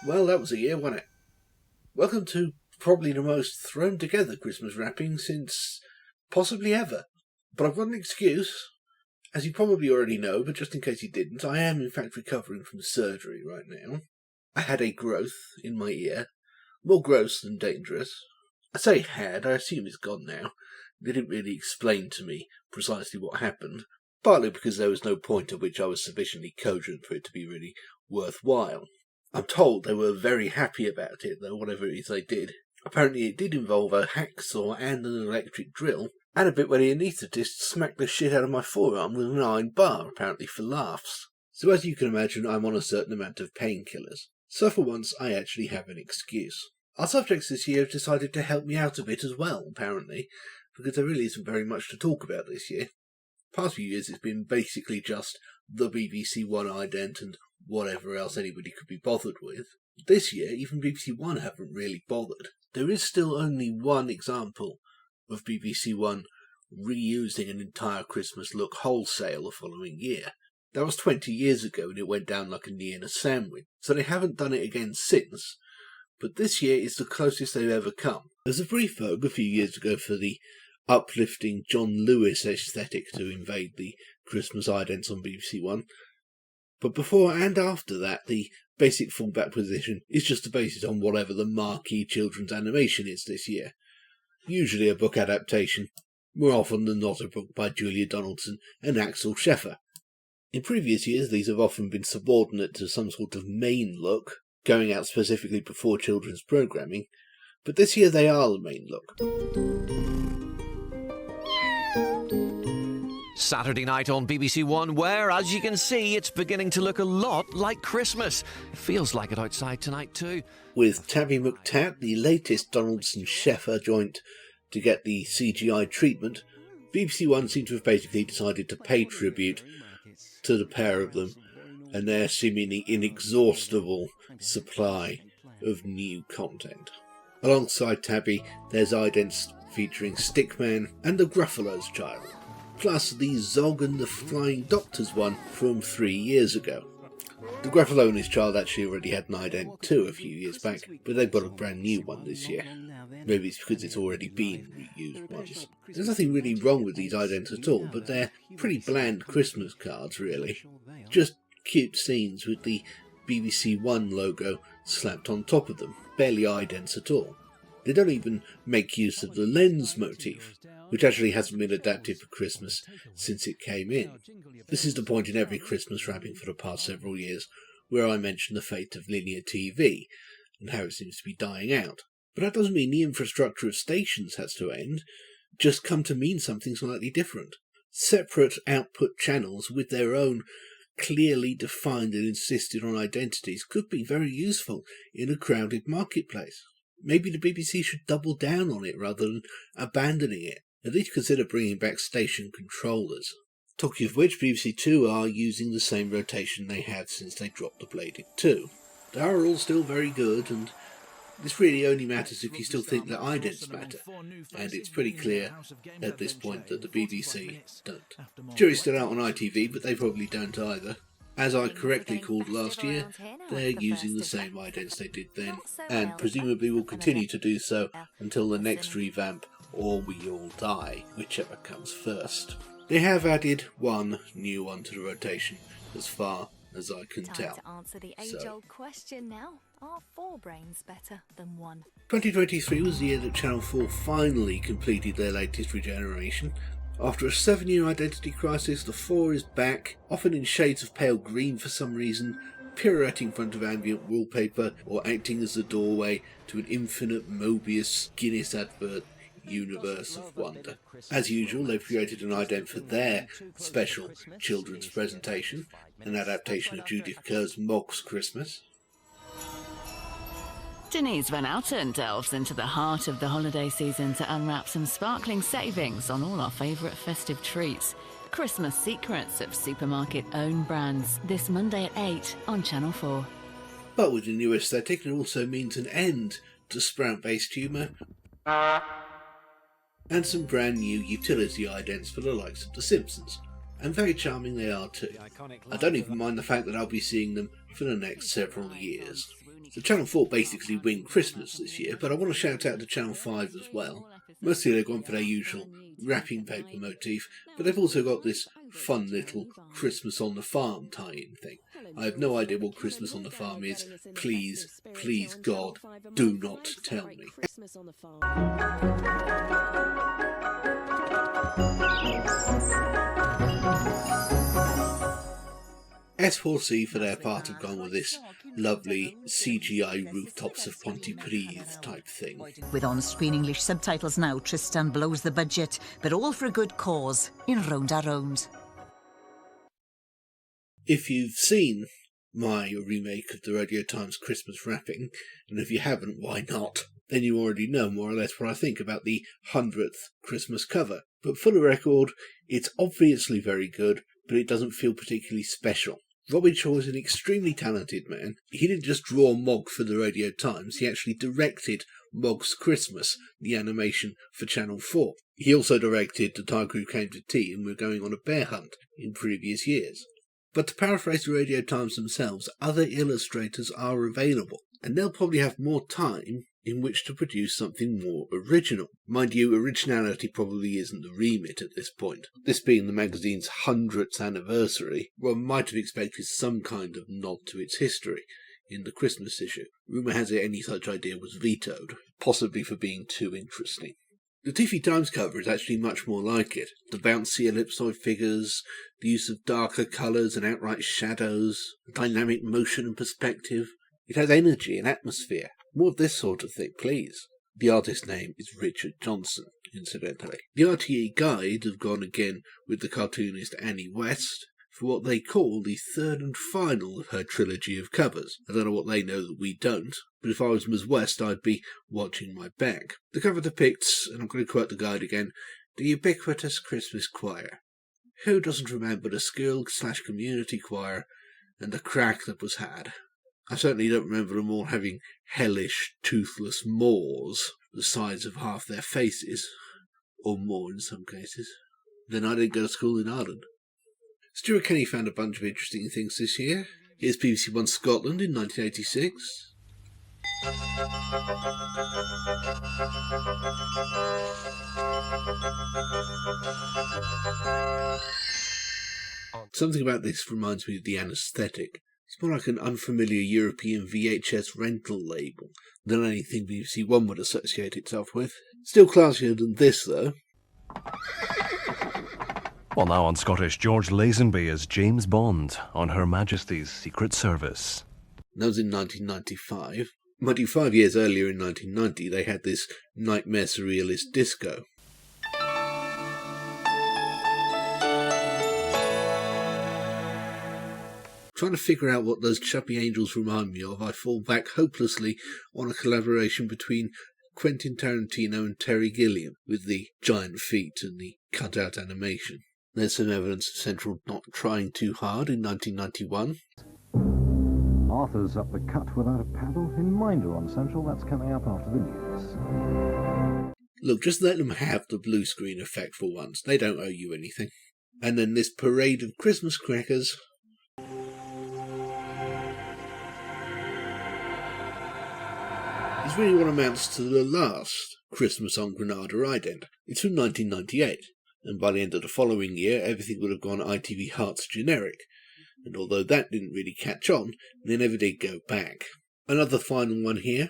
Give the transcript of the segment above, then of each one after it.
Well, that was a year, wasn't it? Welcome to probably the most thrown together Christmas wrapping since possibly ever. But I've got an excuse. As you probably already know, but just in case you didn't, I am in fact recovering from surgery right now. I had a growth in my ear. More gross than dangerous. I say had, I assume it's gone now. They didn't really explain to me precisely what happened, partly because there was no point at which I was sufficiently cogent for it to be really worthwhile. I'm told they were very happy about it, though, whatever it is they did. Apparently it did involve a hacksaw and an electric drill, and a bit where the anaesthetist smacked the shit out of my forearm with an iron bar, apparently for laughs. So as you can imagine, I'm on a certain amount of painkillers. So for once, I actually have an excuse. Our subjects this year have decided to help me out a bit as well, apparently, because there really isn't very much to talk about this year. Past few years it's been basically just the BBC One ident and whatever else anybody could be bothered with. This year, even BBC One haven't really bothered. There is still only one example of BBC One reusing an entire Christmas look wholesale the following year. That was 20 years ago and it went down like a knee in a sandwich, so they haven't done it again since. But this year is the closest they've ever come. There's a brief vogue a few years ago for the uplifting John Lewis aesthetic to invade the Christmas idents on BBC One. But before and after that, the basic fallback position is just to base it on whatever the marquee children's animation is this year. Usually a book adaptation, more often than not a book by Julia Donaldson and Axel Scheffer. In previous years these have often been subordinate to some sort of main look, going out specifically before children's programming, but this year they are the main look. Saturday night on BBC One, where, as you can see, it's beginning to look a lot like Christmas. It feels like it outside tonight too. With Tabby McTat, the latest Donaldson-Scheffer joint to get the CGI treatment, BBC One seem to have basically decided to pay tribute to the pair of them and their seemingly inexhaustible supply of new content. Alongside Tabby, there's idents featuring Stickman and the Gruffalo's Child, plus the Zog and the Flying Doctors one from 3 years ago. The Gruffalo and his Child actually already had an ident too a few years back, but they've got a brand new one this year. Maybe it's because it's already been reused once. There's nothing really wrong with these idents at all, but they're pretty bland Christmas cards really. Just cute scenes with the BBC One logo slapped on top of them, barely idents at all. They don't even make use of the lens motif, which actually hasn't been adapted for Christmas since it came in. This is the point in every Christmas wrapping for the past several years where I mention the fate of linear TV and how it seems to be dying out. But that doesn't mean the infrastructure of stations has to end, just come to mean something slightly different. Separate output channels with their own clearly defined and insisted on identities could be very useful in a crowded marketplace. Maybe the BBC should double down on it rather than abandoning it. At least consider bringing back station controllers. Talking of which, BBC Two are using the same rotation they had since they dropped the Bladed 2. They are all still very good, and this really only matters if you still think that idents matter, and it's pretty clear at this point that the BBC don't. Jury's still out on ITV, but they probably don't either. As I correctly called last year, they're using the same idents they did then, and presumably will continue to do so until the next revamp, or we all die, whichever comes first. They have added one new one to the rotation, as far as I can tell. To answer the age-old question now, are 4 brains better than 1? 2023 was the year that Channel 4 finally completed their latest regeneration. After a 7-year identity crisis, the 4 is back, often in shades of pale green for some reason, pirouetting in front of ambient wallpaper, or acting as the doorway to an infinite Mobius Guinness advert universe of wonder. As usual, they've created an ident for their special children's presentation, an adaptation of Judith Kerr's Mog's Christmas. Denise Van Outen delves into the heart of the holiday season to unwrap some sparkling savings on all our favourite festive treats. Christmas secrets of supermarket own brands, this Monday at 8 on Channel 4. But with the new aesthetic, it also means an end to Sprout-based humour and some brand new utility idents for the likes of The Simpsons. and very charming they are too. I don't even mind the fact that I'll be seeing them for the next several years. So Channel 4 basically win Christmas this year, but I want to shout out to Channel 5 as well. Mostly they've gone for their usual wrapping paper motif, but they've also got this fun little Christmas on the Farm tie-in thing. I have no idea what Christmas on the Farm is. Please, please God, do not tell me. S4C for their part have gone with this lovely CGI rooftops of Pontypridd type thing. With on-screen English subtitles now, Tristan blows the budget, but all for a good cause, in Round a Round. If you've seen my remake of the Radio Times Christmas wrapping, and if you haven't, why not? Then you already know more or less what I think about the 100th Christmas cover. But for the record, it's obviously very good, but it doesn't feel particularly special. Robin Shaw is an extremely talented man. He didn't just draw Mog for the Radio Times, he actually directed Mog's Christmas, the animation for Channel 4. He also directed The Tiger Who Came to Tea and We're Going on a Bear Hunt in previous years. But to paraphrase the Radio Times themselves, other illustrators are available, and they'll probably have more time in which to produce something more original. Mind you, originality probably isn't the remit at this point. This being the magazine's 100th anniversary, one might have expected some kind of nod to its history in the Christmas issue. Rumour has it any such idea was vetoed, possibly for being too interesting. The TV Times cover is actually much more like it. The bouncy ellipsoid figures, the use of darker colours and outright shadows, dynamic motion and perspective. It has energy and atmosphere. More of this sort of thing, please. The artist's name is Richard Johnson, incidentally. The RTE Guide have gone again with the cartoonist Annie West for what they call the third and final of her trilogy of covers. I don't know what they know that we don't, but if I was Ms. West, I'd be watching my back. The cover depicts, and I'm going to quote the guide again, the ubiquitous Christmas choir. Who doesn't remember the school/community choir and the crack that was had? I certainly don't remember them all having hellish, toothless maws the size of half their faces, or more in some cases. Then I didn't go to school in Ireland. Stuart Kenny found a bunch of interesting things this year. Here's BBC One Scotland in 1986. Something about this reminds me of the anaesthetic. It's more like an unfamiliar European VHS rental label than anything BBC One would associate itself with. Still classier than this, though. Well, now on Scottish, George Lazenby as James Bond on Her Majesty's Secret Service. That was in 1995. Mind you, 5 years earlier in 1990, they had this nightmare surrealist disco. Trying to figure out what those chubby angels remind me of, I fall back hopelessly on a collaboration between Quentin Tarantino and Terry Gilliam, with the giant feet and the cut-out animation. There's some evidence of Central not trying too hard in 1991. Arthur's up the cut without a paddle in Minder on Central. That's coming up after the news. Look, just let them have the blue screen effect for once. They don't owe you anything. And then this parade of Christmas crackers. Is really what amounts to the last Christmas on Granada ident. It's from 1998, and by the end of the following year, everything would have gone ITV Hearts generic, and although that didn't really catch on, they never did go back. Another final one here.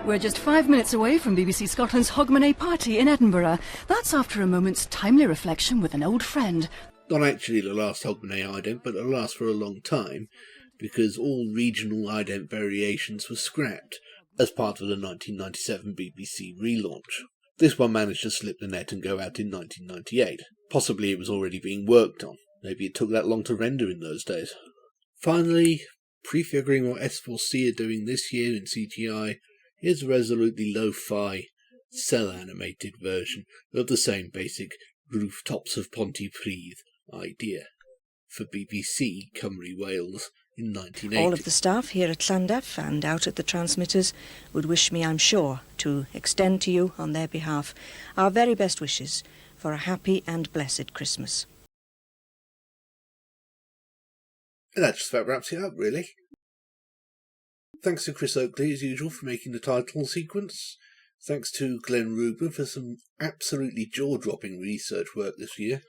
We're just 5 minutes away from BBC Scotland's Hogmanay party in Edinburgh. That's after a moment's timely reflection with an old friend. Not actually the last Hogmanay ident, but the last for a long time, because all regional ident variations were scrapped as part of the 1997 BBC relaunch. This one managed to slip the net and go out in 1998. Possibly it was already being worked on. Maybe it took that long to render in those days. Finally, prefiguring what S4C are doing this year in CGI, here's a resolutely lo-fi, cel-animated version of the same basic rooftops of Pontypridd idea for BBC Cymru Wales in 1980. All of the staff here at Llandaf and out at the transmitters would wish me, I'm sure, to extend to you on their behalf our very best wishes for a happy and blessed Christmas. And that just about wraps it up, really. Thanks to Chris Oakley, as usual, for making the title sequence. Thanks to Glenn Rubin for some absolutely jaw-dropping research work this year.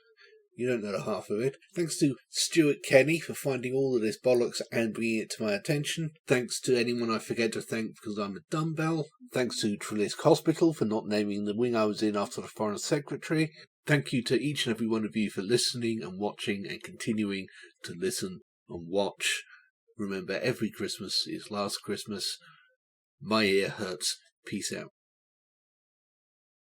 You don't know the half of it. Thanks to Stuart Kenny for finding all of this bollocks and bringing it to my attention. Thanks to anyone I forget to thank because I'm a dumbbell. Thanks to Treliske Hospital for not naming the wing I was in after the Foreign Secretary. Thank you to each and every one of you for listening and watching and continuing to listen and watch. Remember, every Christmas is last Christmas. My ear hurts. Peace out.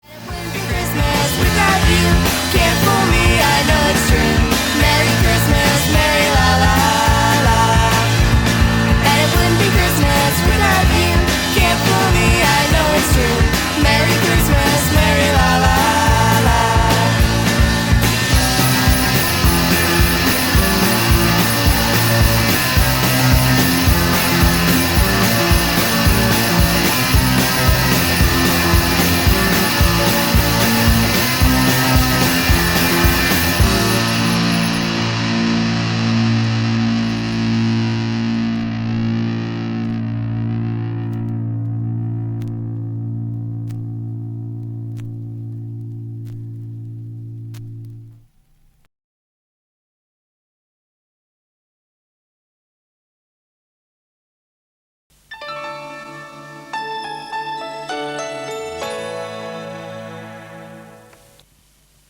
Christmas without you, can't fool me, I know it's true. Merry Christmas, Merry La La.